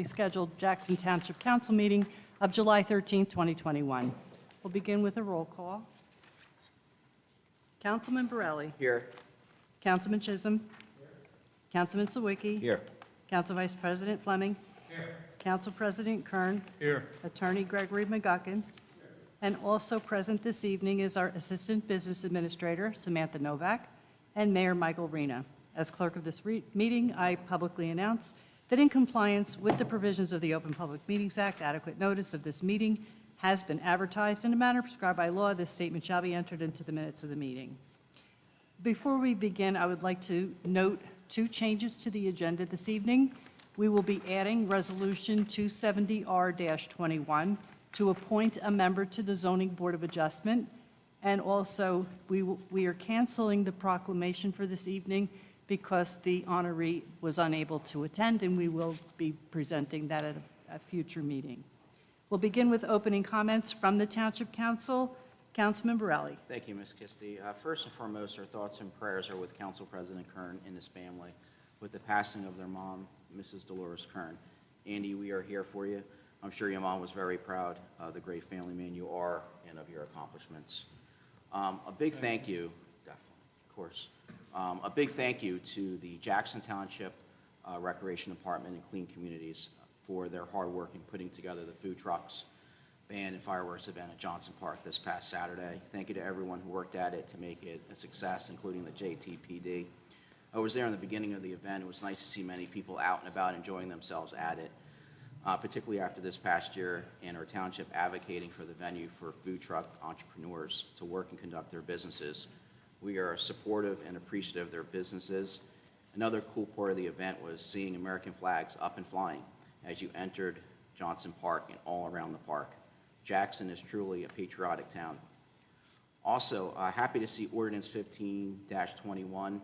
scheduled Jackson Township Council meeting of July 13, 2021. We'll begin with a roll call. Councilman Borelli. Here. Councilman Chisholm. Councilman Sawicki. Here. Council Vice President Fleming. Here. Council President Kern. Here. Attorney Gregory McGuckin. And also present this evening is our Assistant Business Administrator, Samantha Novak, and Mayor Michael Rena. As clerk of this meeting, I publicly announce that in compliance with the provisions of the Open Public Meetings Act, adequate notice of this meeting has been advertised in a manner prescribed by law. This statement shall be entered into the minutes of the meeting. Before we begin, I would like to note two changes to the agenda this evening. We will be adding Resolution 270R-21 to appoint a member to the Zoning Board of Adjustment. And also, we are canceling the proclamation for this evening because the honoree was unable to attend, and we will be presenting that at a future meeting. We'll begin with opening comments from the Township Council. Councilman Borelli. Thank you, Ms. Kisti. First and foremost, our thoughts and prayers are with Council President Kern and his family with the passing of their mom, Mrs. Dolores Kern. Andy, we are here for you. I'm sure your mom was very proud of the great family man you are and of your accomplishments. A big thank you, definitely, of course. A big thank you to the Jackson Township Recreation Department and Clean Communities for their hard work in putting together the food trucks, band, and fireworks event at Johnson Park this past Saturday. Thank you to everyone who worked at it to make it a success, including the JTPD. I was there in the beginning of the event. It was nice to see many people out and about enjoying themselves at it, particularly after this past year and our township advocating for the venue for food truck entrepreneurs to work and conduct their businesses. We are supportive and appreciative of their businesses. Another cool part of the event was seeing American flags up and flying as you entered Johnson Park and all around the park. Jackson is truly a patriotic town. Also, happy to see Ordinance 15-21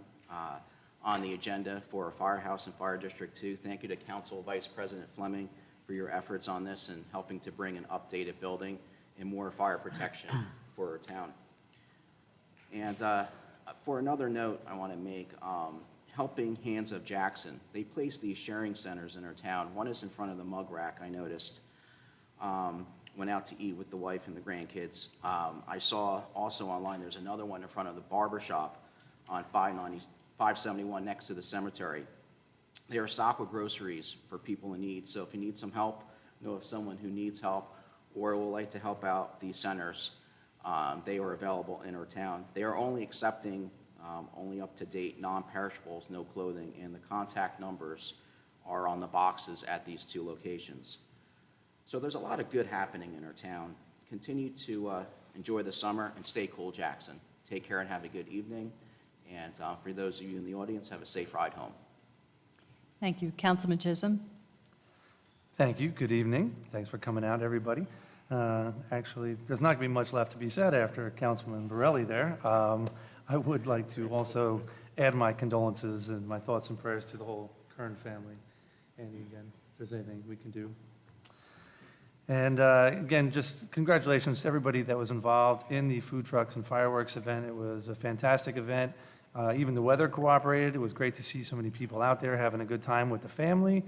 on the agenda for our Firehouse and Fire District 2. Thank you to Council Vice President Fleming for your efforts on this and helping to bring an updated building and more fire protection for our town. And for another note I want to make, Helping Hands of Jackson. They place these sharing centers in our town. One is in front of the mug rack, I noticed. Went out to eat with the wife and the grandkids. I saw also online there's another one in front of the barber shop on 571 next to the cemetery. They are stocked with groceries for people in need. So if you need some help, know of someone who needs help or would like to help out these centers, they are available in our town. They are only accepting only up-to-date non-perishables, no clothing, and the contact numbers are on the boxes at these two locations. So there's a lot of good happening in our town. Continue to enjoy the summer and stay cool, Jackson. Take care and have a good evening. And for those of you in the audience, have a safe ride home. Thank you. Councilman Chisholm. Thank you. Good evening. Thanks for coming out, everybody. Actually, there's not going to be much left to be said after Councilman Borelli there. I would like to also add my condolences and my thoughts and prayers to the whole Kern family. Andy, again, if there's anything we can do. And again, just congratulations to everybody that was involved in the food trucks and fireworks event. It was a fantastic event. Even the weather cooperated. It was great to see so many people out there having a good time with the family.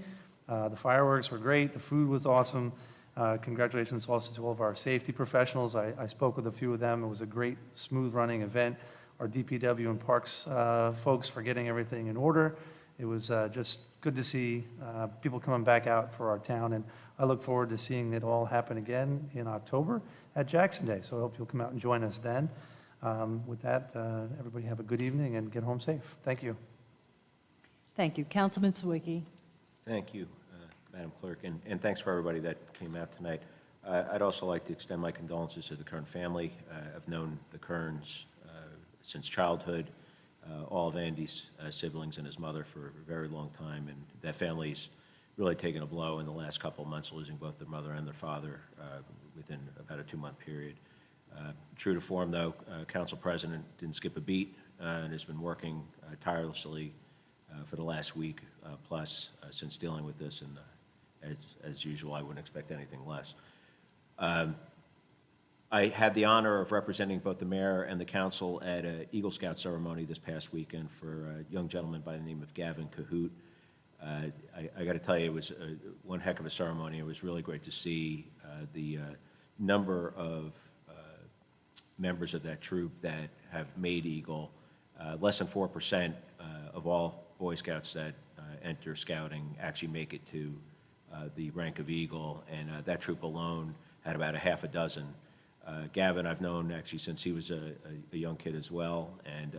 The fireworks were great. The food was awesome. Congratulations also to all of our safety professionals. I spoke with a few of them. It was a great, smooth-running event. Our DPW and Parks folks for getting everything in order. It was just good to see people coming back out for our town, and I look forward to seeing it all happen again in October at Jackson Day. So I hope you'll come out and join us then. With that, everybody have a good evening and get home safe. Thank you. Thank you. Councilman Sawicki. Thank you, Madam Clerk, and thanks for everybody that came out tonight. I'd also like to extend my condolences to the Kern family. I've known the Kerns since childhood, all of Andy's siblings and his mother for a very long time, and that family's really taken a blow in the last couple of months, losing both their mother and their father within about a 2-month period. True to form, though, Council President didn't skip a beat and has been working tirelessly for the last week plus since dealing with this, and as usual, I wouldn't expect anything less. I had the honor of representing both the mayor and the council at an Eagle Scout ceremony this past weekend for a young gentleman by the name of Gavin Cahoot. I got to tell you, it was one heck of a ceremony. It was really great to see the number of members of that troop that have made Eagle. Less than 4% of all Boy Scouts that enter scouting actually make it to the rank of Eagle, and that troop alone had about a half a dozen. Gavin, I've known actually since he was a young kid as well, and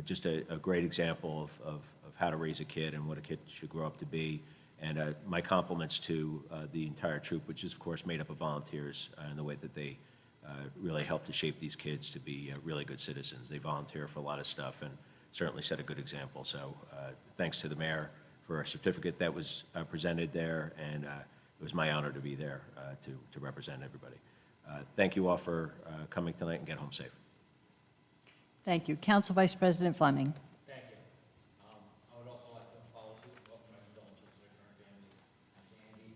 just a great example of how to raise a kid and what a kid should grow up to be. And my compliments to the entire troop, which is, of course, made up of volunteers, and the way that they really help to shape these kids to be really good citizens. They volunteer for a lot of stuff and certainly set a good example. So thanks to the mayor for a certificate that was presented there, and it was my honor to be there to represent everybody. Thank you all for coming tonight, and get home safe. Thank you. Council Vice President Fleming. Thank you. I would also like to follow suit and welcome my condolences to the current family. And to Andy,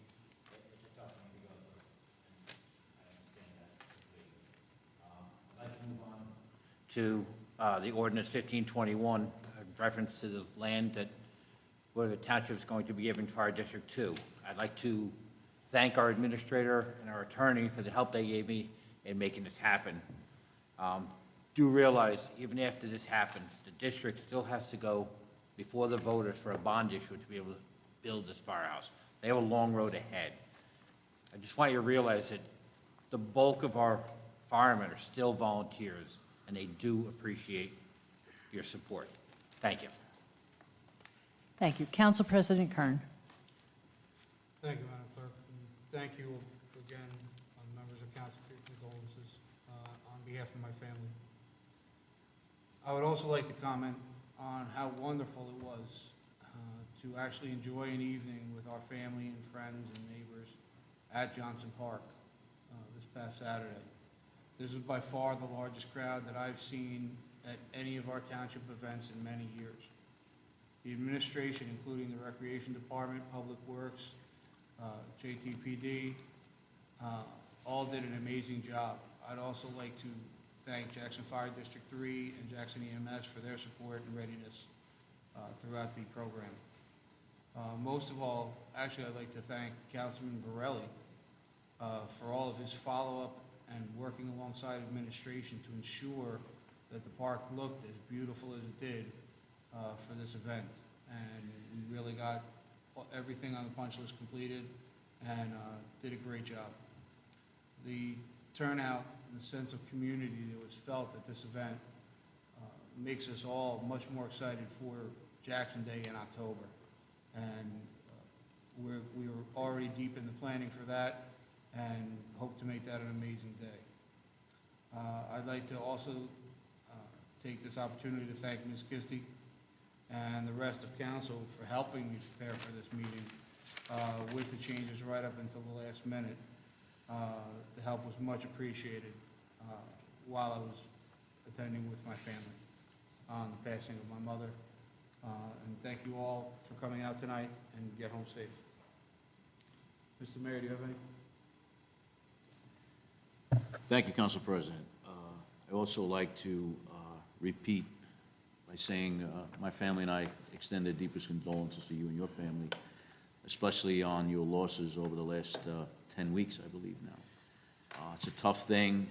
it's a tough thing to go through, and I understand that completely. I'd like to move on to the ordinance 1521, reference to the land that where the township is going to be given to Fire District 2. I'd like to thank our administrator and our attorney for the help they gave me in making this happen. Do realize, even after this happens, the district still has to go before the voters for a bond issue to be able to build this firehouse. They have a long road ahead. I just want you to realize that the bulk of our firemen are still volunteers, and they do appreciate your support. Thank you. Thank you. Council President Kern. Thank you, Madam Clerk, and thank you again, members of council, for your condolences on behalf of my family. I would also like to comment on how wonderful it was to actually enjoy an evening with our family and friends and neighbors at Johnson Park this past Saturday. This was by far the largest crowd that I've seen at any of our township events in many years. The administration, including the Recreation Department, Public Works, JTPD, all did an amazing job. I'd also like to thank Jackson Fire District 3 and Jackson EMS for their support and readiness throughout the program. Most of all, actually, I'd like to thank Councilman Borelli for all of his follow-up and working alongside administration to ensure that the park looked as beautiful as it did for this event. And we really got everything on the punch list completed and did a great job. The turnout and the sense of community that was felt at this event makes us all much more excited for Jackson Day in October. And we were already deep in the planning for that and hope to make that an amazing day. I'd like to also take this opportunity to thank Ms. Kisti and the rest of council for helping me prepare for this meeting with the changes right up until the last minute. The help was much appreciated while I was attending with my family on the passing of my mother. And thank you all for coming out tonight, and get home safe. Mr. Mayor, do you have any? Thank you, Council President. I also like to repeat by saying my family and I extend the deepest condolences to you and your family, especially on your losses over the last 10 weeks, I believe now. It's a tough thing,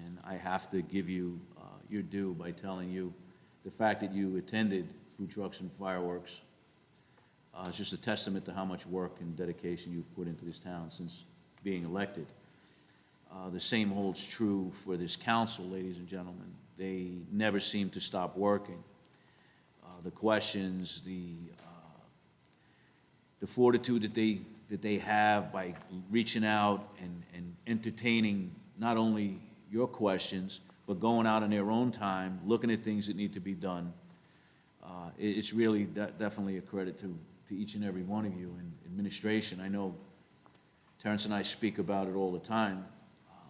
and I have to give you your due by telling you the fact that you attended food trucks and fireworks is just a testament to how much work and dedication you've put into this town since being elected. The same holds true for this council, ladies and gentlemen. They never seem to stop working. The questions, the fortitude that they have by reaching out and entertaining not only your questions, but going out on their own time, looking at things that need to be done. It's really definitely a credit to each and every one of you in administration. I know Terrence and I speak about it all the time,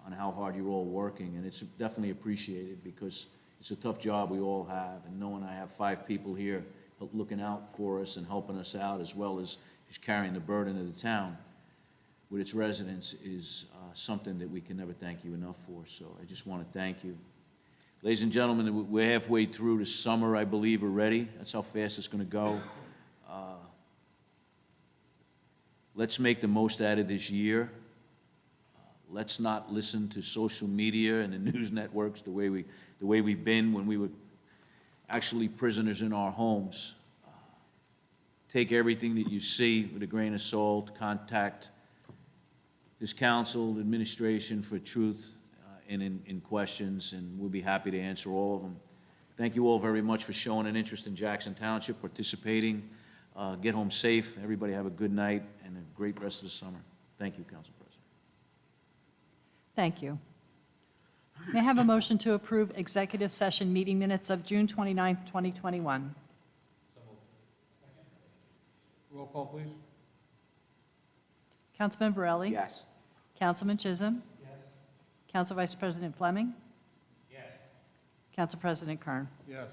on how hard you're all working, and it's definitely appreciated because it's a tough job we all have, and knowing I have 5 people here looking out for us and helping us out, as well as carrying the burden of the town with its residents, is something that we can never thank you enough for. So I just want to thank you. Ladies and gentlemen, we're halfway through the summer, I believe, already. That's how fast it's going to go. Let's make the most out of this year. Let's not listen to social media and the news networks the way we've been when we were actually prisoners in our homes. Take everything that you see with a grain of salt. Contact this council, administration for truth in questions, and we'll be happy to answer all of them. Thank you all very much for showing an interest in Jackson Township, participating. Get home safe. Everybody have a good night and a great rest of the summer. Thank you, Council President. Thank you. May I have a motion to approve executive session meeting minutes of June 29, 2021? Roll call, please. Councilman Borelli? Yes. Councilman Chisholm? Yes. Council Vice President Fleming? Yes. Council President Kern? Yes.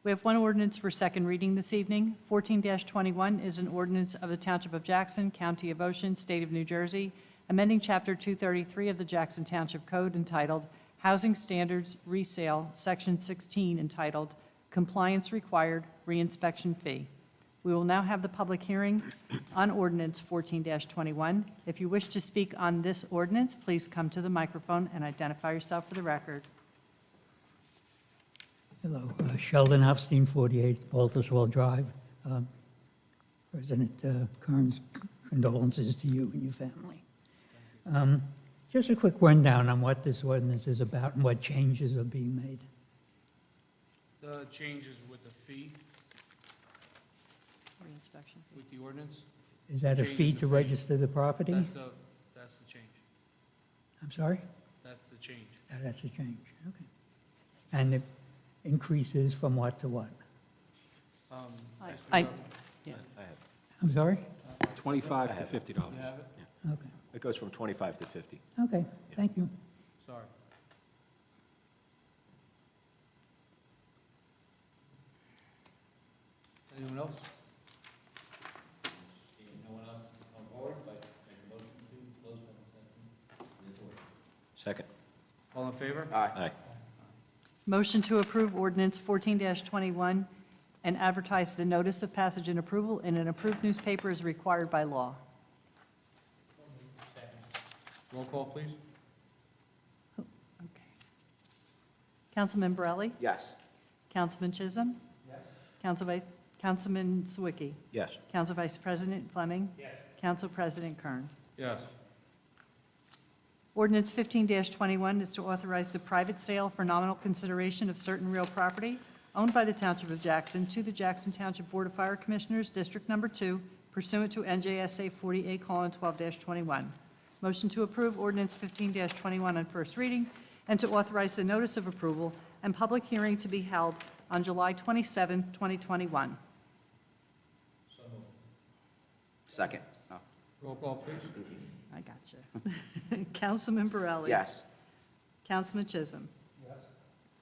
We have one ordinance for second reading this evening. 14-21 is an ordinance of the Township of Jackson, County of Ocean, State of New Jersey, amending Chapter 233 of the Jackson Township Code entitled Housing Standards Resale, Section 16 entitled Compliance Required, Reinspection Fee. We will now have the public hearing on ordinance 14-21. If you wish to speak on this ordinance, please come to the microphone and identify yourself for the record. Hello, Sheldon Epstein, 48 Baltuswell Drive. President Kern's condolences to you and your family. Just a quick rundown on what this ordinance is about and what changes are being made. The changes with the fee, Reinspection. with the ordinance, Is that a Changes fee the to fee. register the property? that's the change. I'm sorry? That's the change. That's a change, okay. And the increases from what to what? I- yeah. I'm sorry? $25 to $50. You have it? Okay, It goes from 25 to 50. okay, thank you. Sorry. Anyone else? Seeing no one else come forward, but make a motion to close public session in this order. Second. All in favor? Aye. Aye. Motion to approve ordinance 14-21 and advertise the notice of passage and approval in an approved newspaper as required by law. Roll call, please. Okay. Councilman Borelli? Yes. Councilman Chisholm? Yes. Councilman Sawicki? Yes. Council Vice President Fleming? Yes. Council President Kern? Yes. Ordinance 15-21 is to authorize the private sale for nominal consideration of certain real property owned by the Township of Jackson to the Jackson Township Board of Fire Commissioners, District Number 2, pursuant to NJSA 48:12-21. Motion to approve ordinance 15-21 on first reading and to authorize the notice of approval and public hearing to be held on July 27, 2021. Second. Oh, Roll call, please. I got you. Councilman Borelli? yes. Councilman Chisholm? Yes.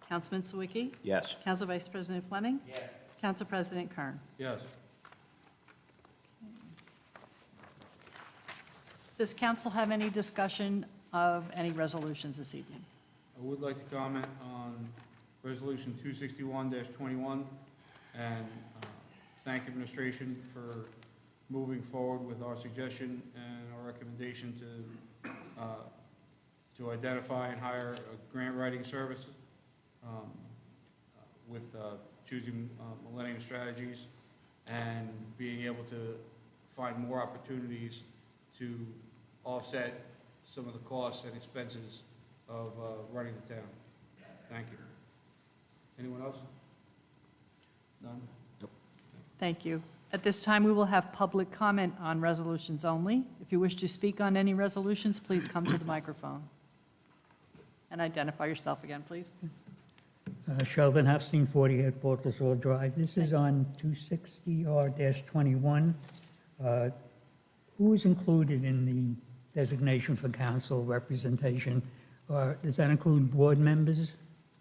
Councilman Sawicki? Yes. Council Vice President Fleming? Yes. Council President Kern. Yes. Does council have any discussion of any resolutions this evening? I would like to comment on Resolution 261-21 and thank administration for moving forward with our suggestion and our recommendation to identify and hire a grant writing service with choosing Millennium Strategies and being able to find more opportunities to offset some of the costs and expenses of running the town. Thank you. Anyone else? None? Thank you. At this time, we will have public comment on resolutions only. If you wish to speak on any resolutions, please come to the microphone. And identify yourself again, please. Sheldon Epstein, 48 Baltuswell Drive. This is on 260R-21. Who is included in the designation for council representation? Or does that include board members?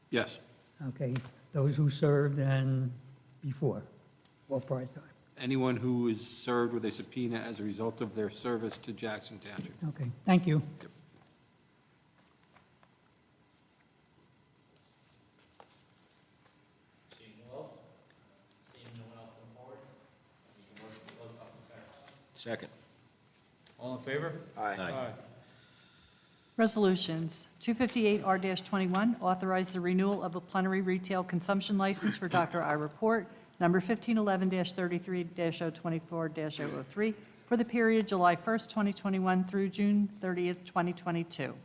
Yes. Okay, those who served and before, or part-time? Anyone who is served with a subpoena as a result of their service to Jackson Township. Okay, thank you. Seeing no one else come forward, make a motion to close public session. Second. All in favor? Aye. Resolutions. 258R-21, authorize the renewal of a plenary retail consumption license for Dr. Ira Port, number 1511-33-024-003, for the period July 1st, 2021 through June 30th, 2022.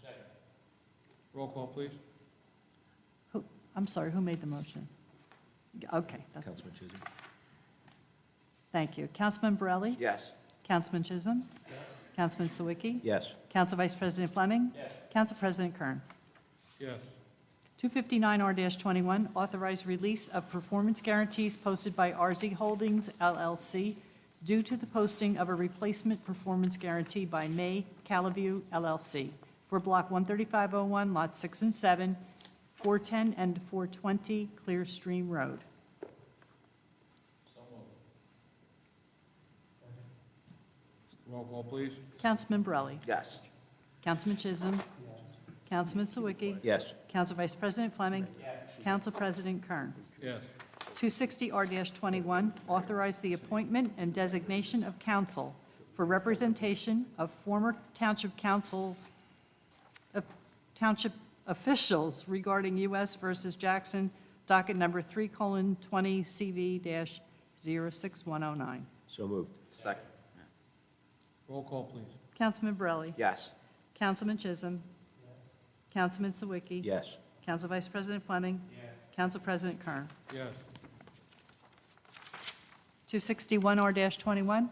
Second. Roll call, please. I'm sorry, who made the motion? Okay, Councilman Chisholm? thank you. Councilman Borelli? Yes. Councilman Chisholm? Councilman Sawicki? Yes. Council Vice President Fleming? Yes. Council President Kern? Yes. 259R-21, authorize release of performance guarantees posted by RZ Holdings LLC due to the posting of a replacement performance guarantee by May Calaview LLC for Block 13501, Lots 6 and 7, 410 and 420 Clear Stream Road. So moved. Roll call, please. Councilman Borelli? Yes. Councilman Chisholm? Councilman Sawicki? Yes. Council Vice President Fleming? Council President Kern? Yes. 260R-21, authorize the appointment and designation of counsel for representation of former township councils, of township officials regarding U.S. versus Jackson, docket number 3:20 CV-06109. So moved. Second. Roll call, please. Councilman Borelli? Yes. Councilman Chisholm? Councilman Sawicki? Yes. Council Vice President Fleming? Council President Kern? Yes. 261R-21,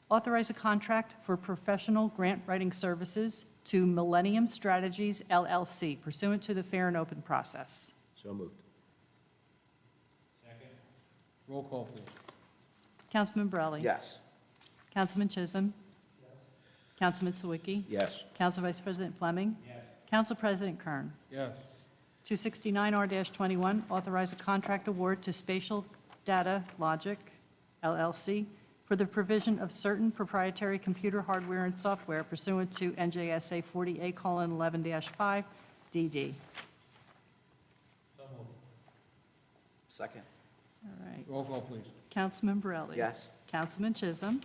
authorize a contract for professional grant writing services to Millennium Strategies LLC pursuant to the fair and open process. So moved. Second. Roll call, please. Councilman Borelli? Yes. Councilman Chisholm? Councilman Sawicki? Yes. Council Vice President Fleming? Council President Kern? Yes. 269R-21, authorize a contract award to Spatial Data Logic LLC for the provision of certain proprietary computer hardware and software pursuant to NJSA 40A:11-5 DD. So moved. Second. All right. Roll call, please. Councilman Borelli? Yes. Councilman Chisholm?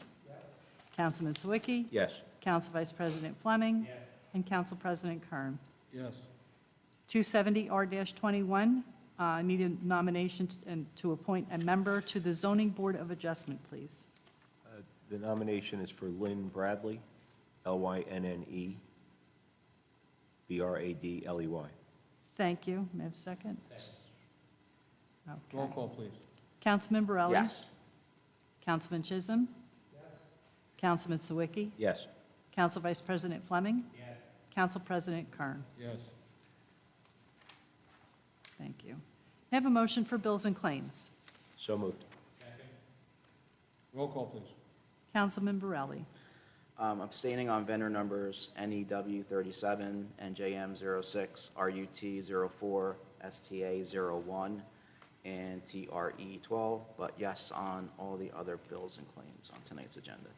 Councilman Sawicki? Yes. Council Vice President Fleming? And Council President Kern? Yes. 270R-21, need a nomination to appoint a member to the Zoning Board of Adjustment, please. The nomination is for Lynn Bradley, Lynnne Bradley. Thank you. May I have a second? Roll Okay. call, please. Councilman Borelli? Yes. Councilman Chisholm? Councilman Sawicki? Yes. Council Vice President Fleming? Council President Kern? Yes. Thank you. May I have a motion for bills and claims? So moved. Roll call, please. Councilman Borelli? Abstaining on vendor numbers NEW 37, NJM 06, RUT 04, STA 01, and TRE 12, but yes on all the other bills and claims on tonight's agenda.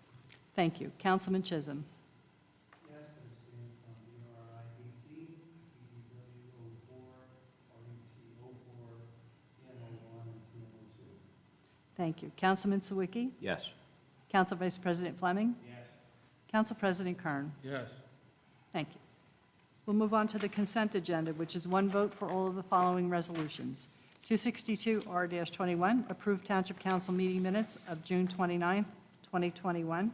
Thank you. Councilman Chisholm? Yes, I'm abstaining from BRI 18, BZW 04, RET 04, TM 01, and TM 02. Thank you. Councilman Sawicki? Yes. Council Vice President Fleming? Council President Kern? Yes. Thank you. We'll move on to the consent agenda, which is one vote for all of the following resolutions. 262R-21, approve Township Council meeting minutes of June 29, 2021.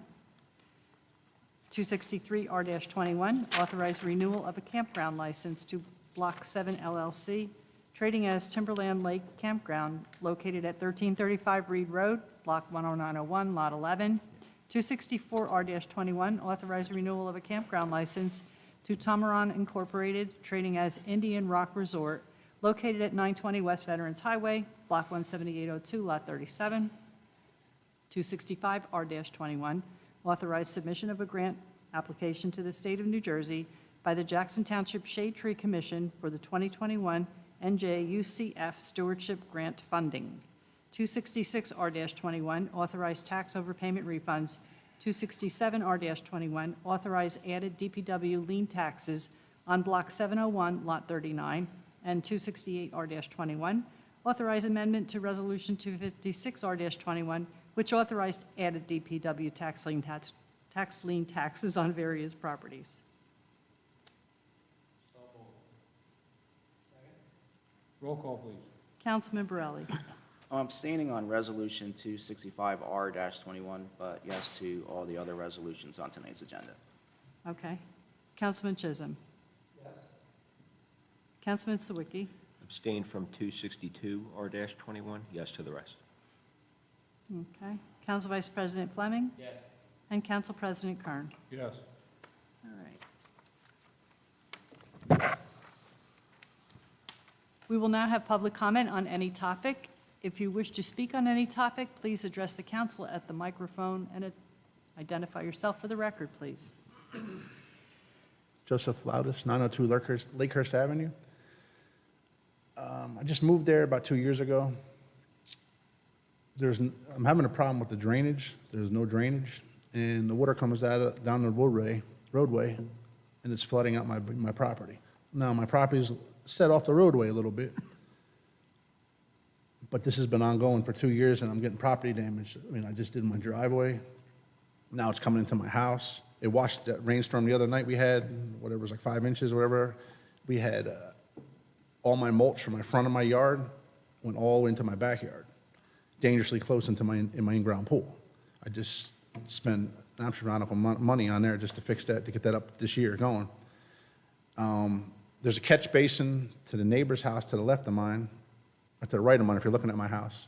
263R-21, authorize renewal of a campground license to Block 7 LLC, trading as Timberland Lake Campground located at 1335 Reed Road, Block 10901, Lot 11. 264R-21, authorize renewal of a campground license to Tamaron Incorporated, trading as Indian Rock Resort, located at 920 West Veterans Highway, Block 17802, Lot 37. 265R-21, authorize submission of a grant application to the State of New Jersey by the Jackson Township Shade Tree Commission for the 2021 NJUCF Stewardship Grant Funding. 266R-21, authorize tax overpayment refunds. 267R-21, authorize added DPW lien taxes on Block 701, Lot 39. And 268R-21, Authorize amendment to Resolution 256R-21, which authorized added DPW tax lien taxes on various properties. Roll call, please. Councilman Borelli. I'm abstaining on Resolution 265R-21, but yes to all the other resolutions on tonight's agenda. Okay. Councilman Chisholm. Yes. Councilman Sawicki. Abstain from 262R-21, yes to the rest. Okay. Council Vice President Fleming. Yes. And Council President Kern. Yes. All right. We will now have public comment on any topic. If you wish to speak on any topic, please address the council at the microphone and identify yourself for the record, please. Joseph Loudis, 902 Lakehurst Avenue. I just moved there about 2 years ago. I'm having a problem with the drainage. There's no drainage, and the water comes down the roadway, and it's flooding out my property. Now, my property is set off the roadway a little bit, but this has been ongoing for 2 years, and I'm getting property damage. I mean, I just did my driveway. Now it's coming into my house. It washed that rainstorm the other night we had, whatever, it was like 5 inches or whatever. We had all my mulch from my front of my yard went all into my backyard, dangerously close into my in-ground pool. I just spent an astronomical money on there just to fix that, to get that up this year going. There's a catch basin to the neighbor's house to the left of mine, or to the right of mine if you're looking at my house.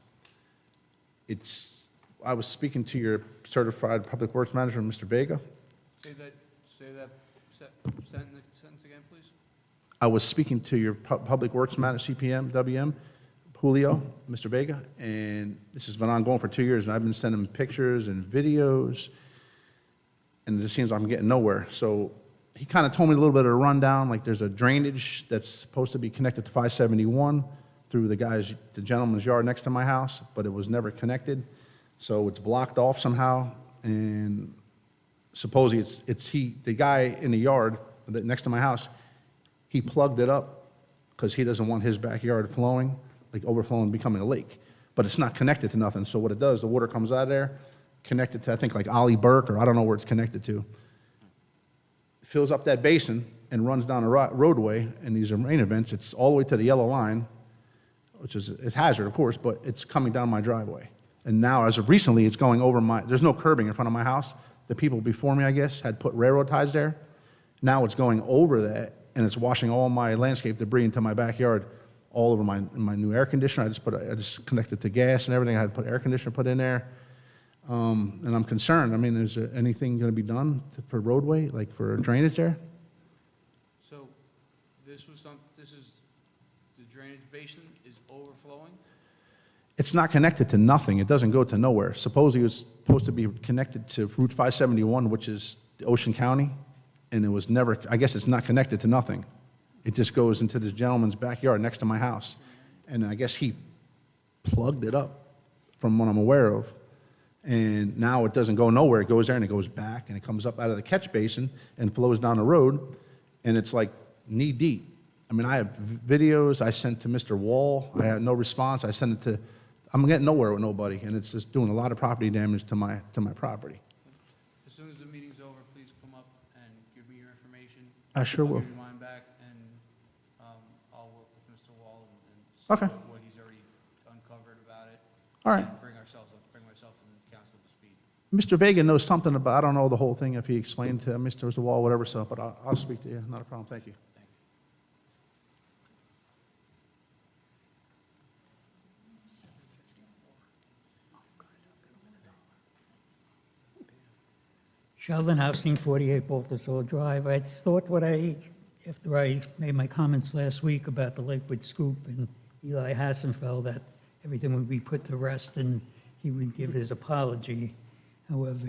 I was speaking to your certified public works manager, Mr. Vega. Say that sentence again, please. I was speaking to your public works manager, CPM, WM, Julio, Mr. Vega, and this has been ongoing for 2 years, and I've been sending him pictures and videos, and it just seems I'm getting nowhere. So he kind of told me a little bit of a rundown, like there's a drainage that's supposed to be connected to 571 through the gentleman's yard next to my house, but it was never connected. So it's blocked off somehow, and supposedly it's the guy in the yard next to my house, he plugged it up because he doesn't want his backyard flowing, like overflowing, becoming a lake. But it's not connected to nothing. So what it does, the water comes out of there, connected to, I think, like Ollie Burke, or I don't know where it's connected to. It fills up that basin and runs down a roadway, and these are rain events. It's all the way to the yellow line, which is a hazard, of course, but it's coming down my driveway. And now, as of recently, it's going over there's no curbing in front of my house. The people before me, I guess, had put railroad ties there. Now it's going over that, and it's washing all my landscape debris into my backyard, all over my new air conditioner. I just connected to gas and everything. I had to put air conditioner put in there. And I'm concerned. I mean, is there anything going to be done for roadway, like for drainage there? So this is, the drainage basin is overflowing? It's not connected to nothing. It doesn't go to nowhere. Supposedly it was supposed to be connected to Route 571, which is Ocean County, and it was never, I guess it's not connected to nothing. It just goes into this gentleman's backyard next to my house. And I guess he plugged it up from what I'm aware of. And now it doesn't go nowhere. It goes there and it goes back and it comes up out of the catch basin and flows down the road. And it's like knee deep. I mean, I have videos I sent to Mr. Wall. I had no response. I sent it to, I'm getting nowhere with nobody. And it's just doing a lot of property damage to my property. As soon as the meeting's over, please come up and give me your information. I sure will. I'll give you mine back, and I'll work with Mr. Wall and see Okay. what he's already uncovered about it. All right. And bring myself and council up to speed. Mr. Vega knows something about, I don't know the whole thing, if he explained to Mr. Wall, whatever, so, but I'll speak to you. Not a problem. Thank you. Sheldon Housing, 48 Baltusrol Drive. I thought after I made my comments last week about the Lakewood Scoop and Eli Hassenfeld, that everything would be put to rest and he would give his apology. However,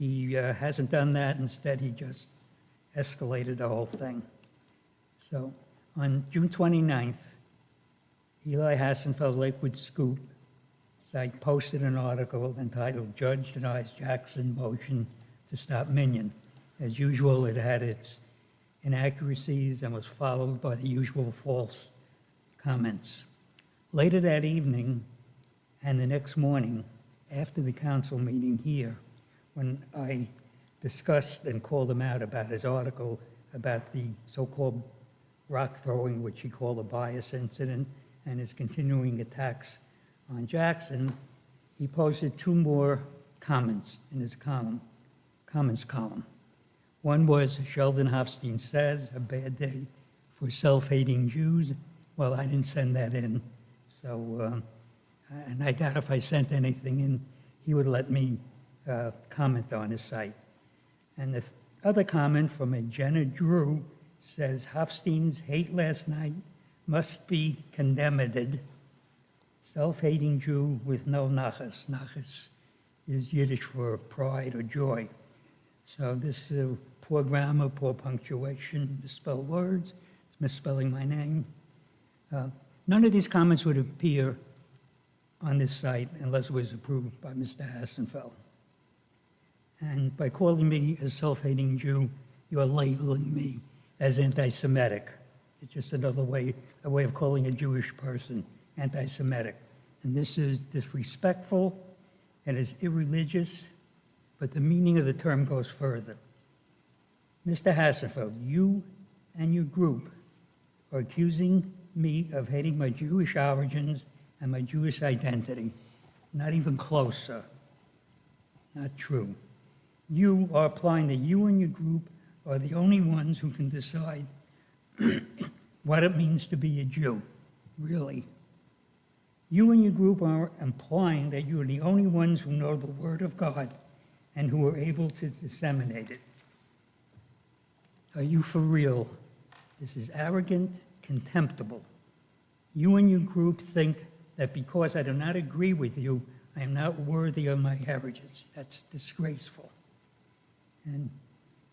he hasn't done that. Instead, he just escalated the whole thing. So on June 29th, Eli Hassenfeld Lakewood Scoop site posted an article entitled "Judge Denies Jackson Motion to Stop Minion." As usual, it had its inaccuracies and was followed by the usual false comments. Later that evening and the next morning, after the council meeting here, when I discussed and called him out about his article about the so-called rock throwing, which he called a bias incident, and his continuing attacks on Jackson, he posted 2 more comments in his comments column. One was, Sheldon Hofstein says, a bad day for self-hating Jews. Well, I didn't send that in, so, and I doubt if I sent anything in, he would let me comment on his site. And the other comment from a Jenna Drew says, Hofstein's hate last night must be condemned. Self-hating Jew with no nachas. Nachas is Yiddish for pride or joy. So this poor grammar, poor punctuation, misspelled words, it's misspelling my name. None of these comments would appear on this site unless it was approved by Mr. Hassenfeld. And by calling me a self-hating Jew, you're labeling me as anti-Semitic. It's just another way, a way of calling a Jewish person anti-Semitic. And this is disrespectful, and it's irreligious, but the meaning of the term goes further. Mr. Hassenfeld, you and your group are accusing me of hating my Jewish origins and my Jewish identity. Not even close, sir. Not true. You are implying that you and your group are the only ones who can decide what it means to be a Jew, really. You and your group are implying that you are the only ones who know the Word of God and who are able to disseminate it. Are you for real? This is arrogant, contemptible. You and your group think that because I do not agree with you, I am not worthy of my heritage. That's disgraceful. And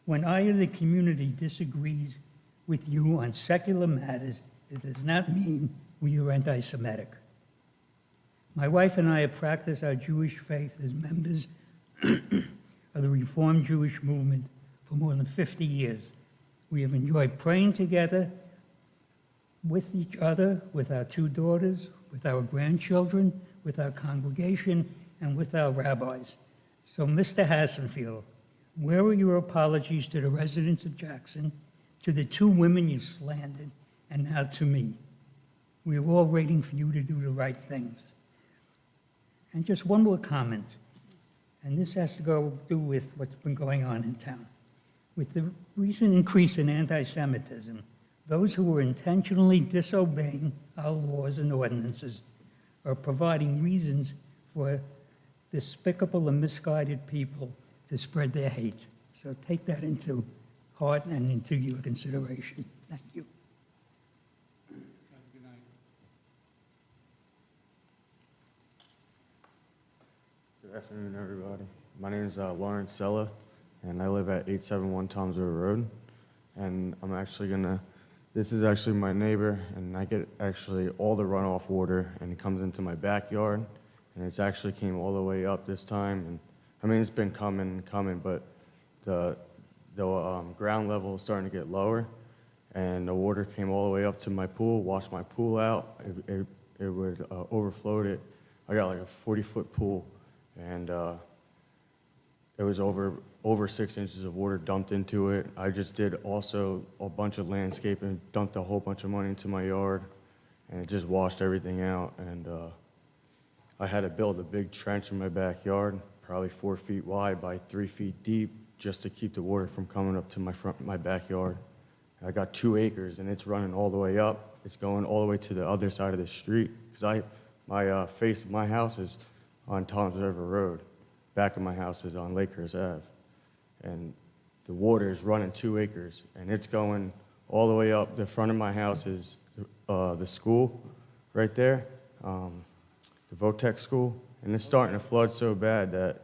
when I of the community disagrees with you on secular matters, it does not mean we are anti-Semitic. My wife and I have practiced our Jewish faith as members of the Reformed Jewish movement for more than 50 years. We have enjoyed praying together with each other, with our 2 daughters, with our grandchildren, with our congregation, and with our rabbis. So, Mr. Hassenfeld, where are your apologies to the residents of Jackson, to the 2 women you slandered, and now to me? We are all waiting for you to do the right things. And just one more comment, and this has to do with what's been going on in town. With the recent increase in anti-Semitism, those who are intentionally disobeying our laws and ordinances are providing reasons for despicable and misguided people to spread their hate. So take that into heart and into your consideration. Thank you. Have a good night. Good afternoon, everybody. My name is Lawrence Sella, and I live at 871 Toms River Road. And I'm actually this is actually my neighbor, and I get actually all the runoff water, and it comes into my backyard, and it's actually came all the way up this time. And I mean, it's been coming, but the ground level is starting to get lower, and the water came all the way up to my pool, washed my pool out. It would overflowed it. I got like a 40-foot pool, and it was over 6 inches of water dumped into it. I just did also a bunch of landscaping, dumped a whole bunch of money into my yard, and it just washed everything out. And I had to build a big trench in my backyard, probably 4 feet wide by 3 feet deep, just to keep the water from coming up to my backyard. I got 2 acres, and it's running all the way up. It's going all the way to the other side of the street, because my face of my house is on Toms River Road. Back of my house is on Lakehurst Ave. And the water is running 2 acres, and it's going all the way up. The front of my house is the school right there, the Votech school, and it's starting to flood so bad that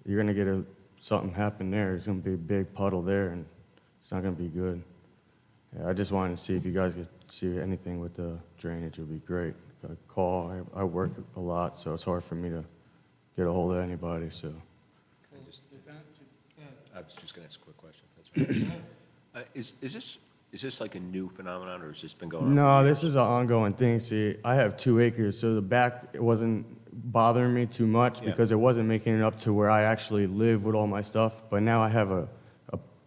you're going to get something happen there. There's going to be a big puddle there, and it's not going to be good. Yeah, I just wanted to see if you guys could see anything with the drainage. It would be great. I work a lot, so it's hard for me to get a hold of anybody, so. I was just going to ask a quick question. If that's right. Is Is this like a new phenomenon, or has this been going on? No, for this years? is an ongoing thing. See, I have 2 acres, so the back it wasn't bothering me too much Yeah. because it wasn't making it up to where I actually live with all my stuff. But now I have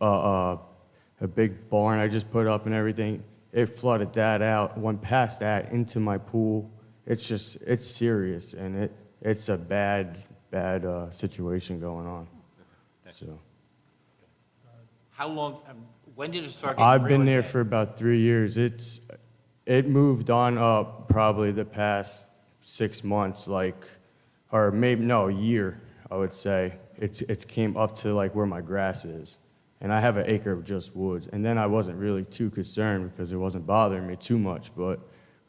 a big barn I just put up and everything. It flooded that out, went past that into my pool. It's serious, and it's a bad situation going on. So How long, when did it start getting I've been really there bad? for about 3 years. It moved on up probably the past 6 months, or maybe no, a year, I would say. It's came up to like where my grass is, and I have an acre of just woods. And then I wasn't really too concerned because it wasn't bothering me too much, but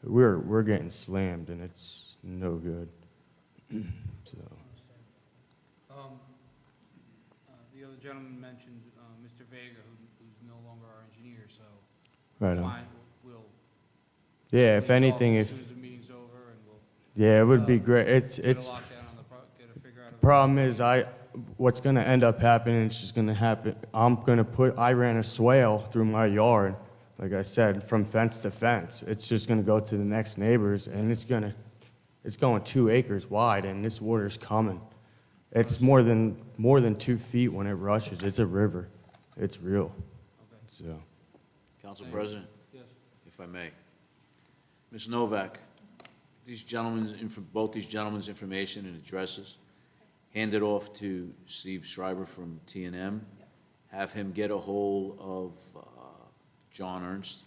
we're getting slammed, and it's no good. So. The other gentleman mentioned Mr. Vega, who's no longer our engineer, so Right on. fine, we'll. Yeah, if we'll talk anything, as if soon as the meeting's over, and we'll yeah, it would be great. get a It's lockdown on the, get a figure out. problem is what's going to end up happening, it's just going to happen. I ran a swale through my yard, like I said, from fence to fence. It's just going to go to the next neighbors, and it's going 2 acres wide, and this water's coming. It's more than 2 feet when it rushes. It's a river. It's real. So, Council President, Yes. if I may. Ms. Novak, both these gentlemen's information and addresses, hand it off to Steve Schreiber from T&M. Have him get a hold of John Ernst,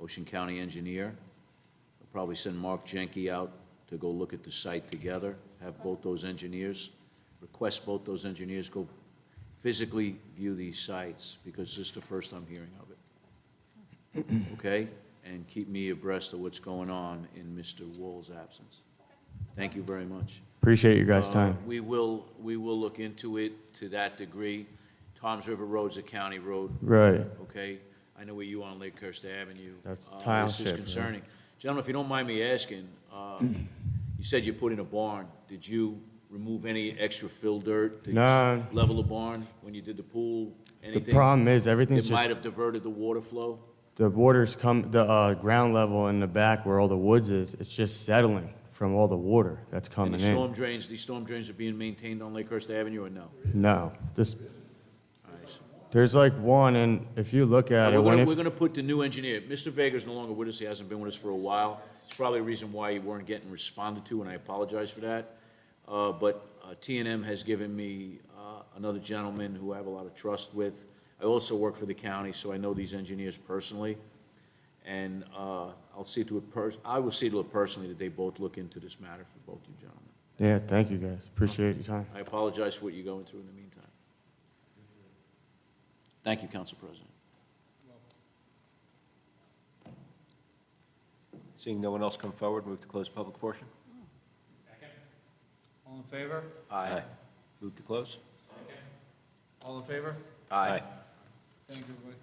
Ocean County engineer. I'll probably send Mark Jenke out to go look at the site together, have both those engineers, request both those engineers go physically view these sites, because this is the first I'm hearing of it. Okay? And keep me abreast of what's going on in Mr. Wool's absence. Thank you very much. appreciate your guys' time. We will look into it to that degree. Toms River Road's a county road, Right. okay? I know where you are on Lakehurst Avenue. That's This Township, is right? concerning. Gentlemen, if you don't mind me asking, you said you put in a barn. Did you remove any extra fill dirt? Did you No. level the barn when you did the pool? The Anything problem is everything's that might just, have diverted the water flow? the ground level in the back where all the woods is, it's just settling from all the water that's And coming the in. these storm drains are being maintained on Lakehurst Avenue, or no? No, this, All right, so- there's like one, and if you look at it, We're when gonna, it we're gonna put the new engineer, Mr. Vega's no longer with us, he hasn't been with us for a while. It's probably a reason why you weren't getting responded to, and I apologize for that. But T&M has given me another gentleman who I have a lot of trust with. I also work for the county, so I know these engineers personally. And I will see to it personally that they both look into this matter for both you gentlemen. yeah, thank you guys. Appreciate your time. I apologize for what you're going through in the meantime. Thank you, Council President. Seeing no one else come forward, move to close public portion. All in favor? Aye. Move to close. All in favor? Aye. Thanks, everybody.